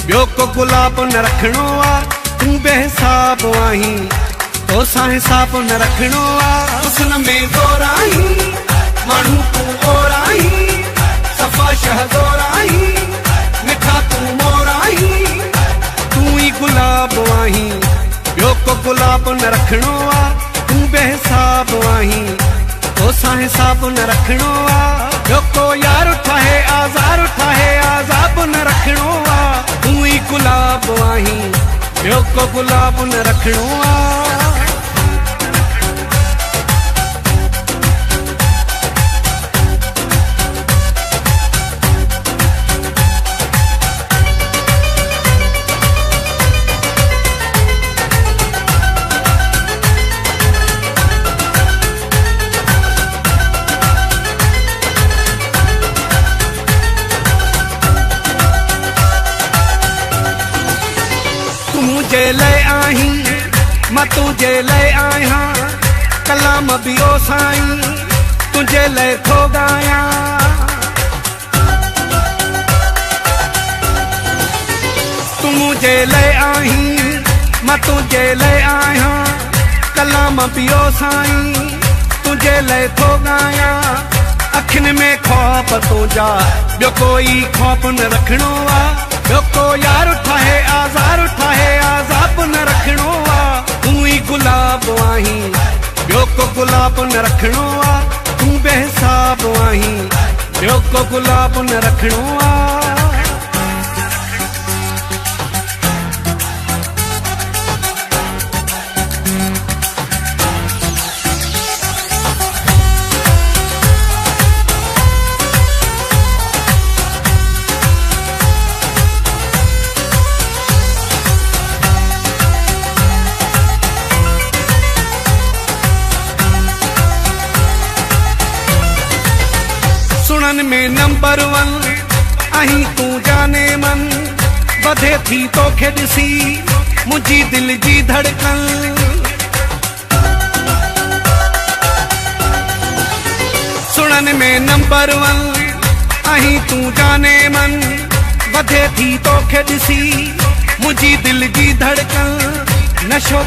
ॿियो को गुलाब न रखणो आ। तूं बेहिसाब आहीं, तोसां हिसाब न रखणो आ। हुस्न में गोराई माण्हू तूं ओराई, सफ़ा शहज़ोराई मिठा तूं मोराई। तूं ई गुलाब आहीं, ॿियो को गुलाब न रखणो आ। तूं बेहिसाब आहीं, तोसां हिसाब न रखणो आ। ॿियो को यार ठाहे आज़ार ठाहे आज़ाब न रखणो आ। तूं ई गुलाब आहीं, ॿियो को गुलाब न रखणो आ। तुझे लय आहीं, मां तुझे लय आहियां, कलाम भी ओ साईं तुझे लय थो गायां। तू मुझे लय आहीं, मां तुझे लय आहियां, कलाम भी ओ साईं तुझे लय थो गायां। अखियुनि में ख़ौफ़ तुंहिंजा, ॿियो कोई ख़ौफ़ न रखणो आ। ॿियो को यार ठाहे आज़ार ठाहे आज़ाब न रखणो आ। तूं ई गुलाब आहीं, ॿियो को गुलाब न रखणो आ। तूं बेहिसाब आहीं, ॿियो को गुलाब न रखणो आ। सुनन में नंबर 1 आहीं तूं जाने मन, वधे थी तोखे ॾिसी मुंहिंजी दिल जी धड़कन। सुनन में नंबर 1 आहीं तूं जाने मन, वधे थी तोखे ॾिसी मुंहिंजी दिल जी धड़कन। नशो